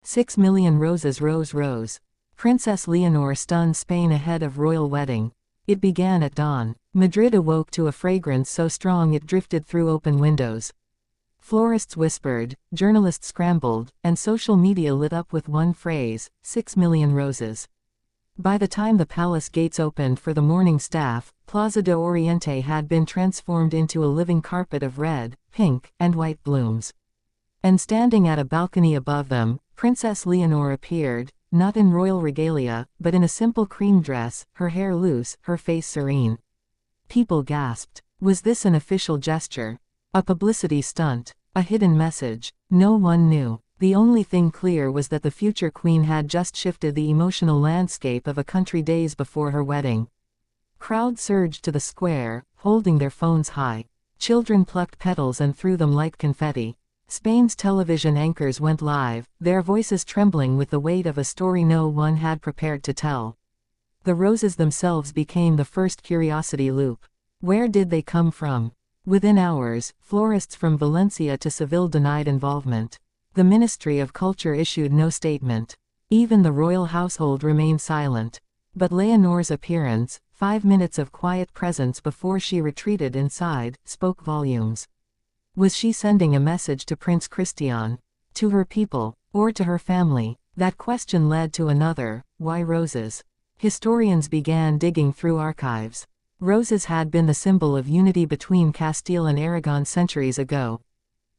6 million roses rose rose. Princess Leonor stunned Spain ahead of royal wedding. It began at dawn. Madrid awoke to a fragrance so strong it drifted through open windows. Florists whispered, journalists scrambled, and social media lit up with one phrase, 6 million roses. By the time the palace gates opened for the morning staff, Plaza de Oriente had been transformed into a living carpet of red, pink, and white blooms. And standing at a balcony above them, Princess Leonor appeared, not in royal regalia, but in a simple cream dress, her hair loose, her face serene. People gasped. Was this an official gesture? A publicity stunt? A hidden message? No one knew. The only thing clear was that the future queen had just shifted the emotional landscape of a country days before her wedding. Crowds surged to the square, holding their phones high. Children plucked petals and threw them like confetti. Spain's television anchors went live, their voices trembling with the weight of a story no one had prepared to tell. The roses themselves became the first curiosity loop. Where did they come from? Within hours, florists from Valencia to Seville denied involvement. The Ministry of Culture issued no statement. Even the royal household remained silent. But Leonor's appearance, 5 minutes of quiet presence before she retreated inside, spoke volumes. Was she sending a message to Prince Christian? To her people? Or to her family? That question led to another, why roses? Historians began digging through archives. Roses had been the symbol of unity between Castile and Aragon centuries ago.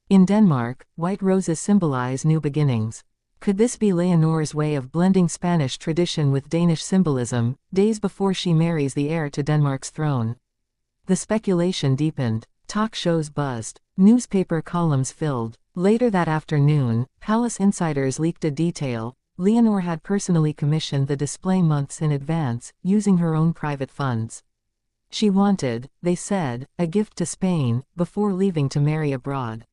In Denmark, white roses symbolize new beginnings. Could this be Leonor's way of blending Spanish tradition with Danish symbolism, days before she marries the heir to Denmark's throne? The speculation deepened. Talk shows buzzed. Newspaper columns filled. Later that afternoon, palace insiders leaked a detail. Leonor had personally commissioned the display months in advance, using her own private funds. She wanted, they said, a gift to Spain, before leaving to marry abroad.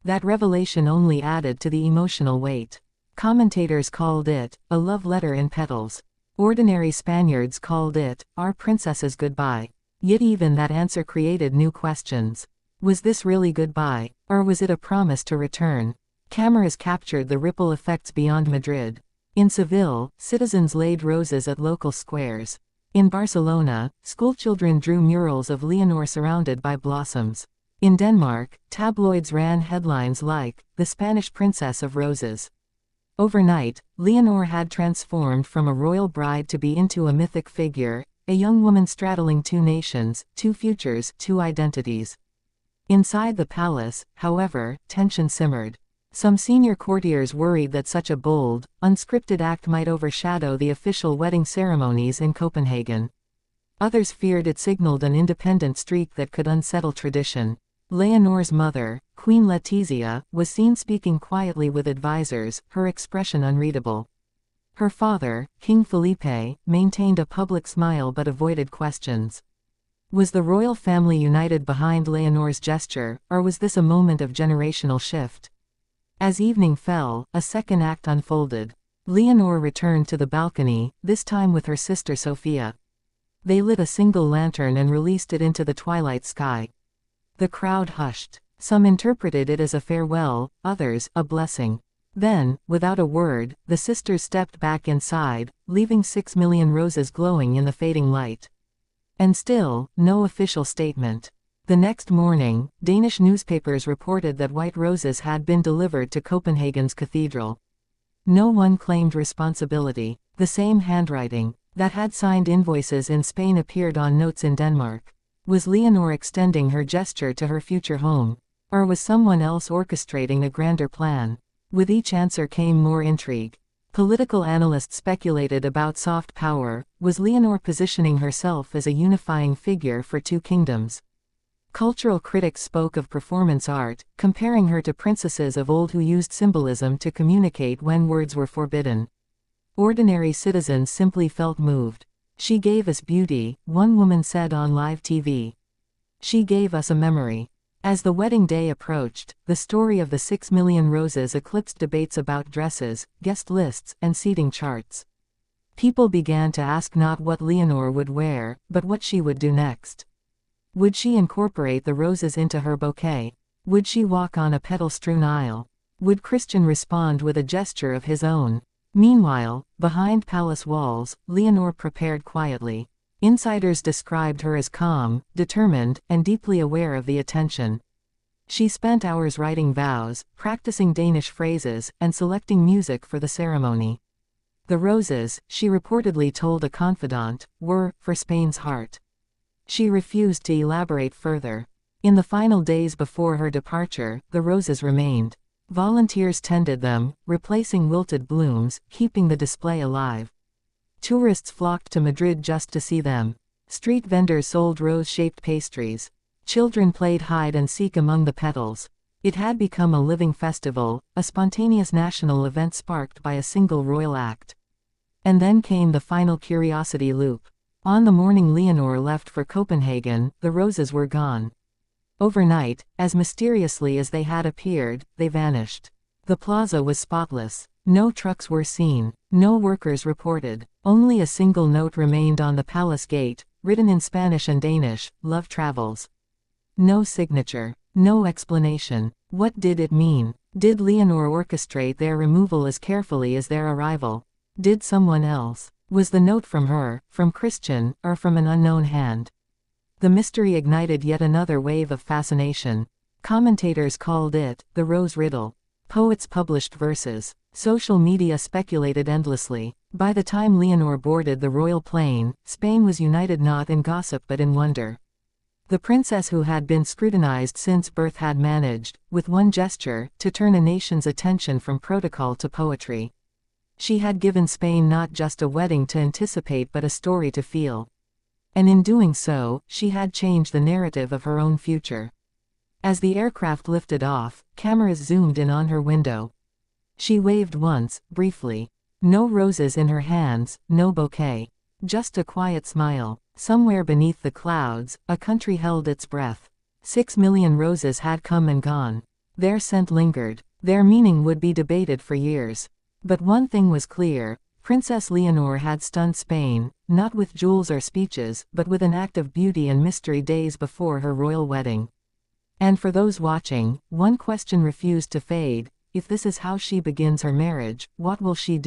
That revelation only added to the emotional weight. Commentators called it, a love letter in petals. Ordinary Spaniards called it, our princess's goodbye. Yet even that answer created new questions. Was this really goodbye, or was it a promise to return? Cameras captured the ripple effects beyond Madrid. In Seville, citizens laid roses at local squares. In Barcelona, schoolchildren drew murals of Leonor surrounded by blossoms. In Denmark, tabloids ran headlines like, "The Spanish Princess of Roses." Overnight, Leonor had transformed from a royal bride to be into a mythic figure, a young woman straddling two nations, two futures, two identities. Inside the palace, however, tension simmered. Some senior courtiers worried that such a bold, unscripted act might overshadow the official wedding ceremonies in Copenhagen. Others feared it signaled an independent streak that could unsettle tradition. Leonor's mother, Queen Letizia, was seen speaking quietly with advisors, her expression unreadable. Her father, King Felipe, maintained a public smile but avoided questions. Was the royal family united behind Leonor's gesture, or was this a moment of generational shift? As evening fell, a second act unfolded. Leonor returned to the balcony, this time with her sister Sophia. They lit a single lantern and released it into the twilight sky. The crowd hushed. Some interpreted it as a farewell, others, a blessing. Then, without a word, the sisters stepped back inside, leaving 6 million roses glowing in the fading light. And still, no official statement. The next morning, Danish newspapers reported that white roses had been delivered to Copenhagen's cathedral. No one claimed responsibility. The same handwriting that had signed invoices in Spain appeared on notes in Denmark. Was Leonor extending her gesture to her future home? Or was someone else orchestrating a grander plan? With each answer came more intrigue. Political analysts speculated about soft power. Was Leonor positioning herself as a unifying figure for two kingdoms? Cultural critics spoke of performance art, comparing her to princesses of old who used symbolism to communicate when words were forbidden. Ordinary citizens simply felt moved. She gave us beauty, one woman said on live TV. She gave us a memory. As the wedding day approached, the story of the 6 million roses eclipsed debates about dresses, guest lists, and seating charts. People began to ask not what Leonor would wear, but what she would do next. Would she incorporate the roses into her bouquet? Would she walk on a petal-strewn aisle? Would Christian respond with a gesture of his own? Meanwhile, behind palace walls, Leonor prepared quietly. Insiders described her as calm, determined, and deeply aware of the attention. She spent hours writing vows, practicing Danish phrases, and selecting music for the ceremony. The roses, she reportedly told a confidant, were for Spain's heart. She refused to elaborate further. In the final days before her departure, the roses remained. Volunteers tended them, replacing wilted blooms, keeping the display alive. Tourists flocked to Madrid just to see them. Street vendors sold rose-shaped pastries. Children played hide and seek among the petals. It had become a living festival, a spontaneous national event sparked by a single royal act. And then came the final curiosity loop. On the morning Leonor left for Copenhagen, the roses were gone. Overnight, as mysteriously as they had appeared, they vanished. The plaza was spotless. No trucks were seen. No workers reported. Only a single note remained on the palace gate, written in Spanish and Danish, "Love travels." No signature. No explanation. What did it mean? Did Leonor orchestrate their removal as carefully as their arrival? Did someone else? Was the note from her, from Christian, or from an unknown hand? The mystery ignited yet another wave of fascination. Commentators called it the Rose Riddle. Poets published verses. Social media speculated endlessly. By the time Leonor boarded the royal plane, Spain was united not in gossip but in wonder. The princess who had been scrutinized since birth had managed, with one gesture, to turn a nation's attention from protocol to poetry. She had given Spain not just a wedding to anticipate but a story to feel. And in doing so, she had changed the narrative of her own future. As the aircraft lifted off, cameras zoomed in on her window. She waved once, briefly. No roses in her hands, no bouquet. Just a quiet smile. Somewhere beneath the clouds, a country held its breath. 6 million roses had come and gone. Their scent lingered. Their meaning would be debated for years. But one thing was clear. Princess Leonor had stunned Spain, not with jewels or speeches, but with an act of beauty and mystery days before her royal wedding. And for those watching, one question refused to fade: if this is how she begins her marriage, what will she do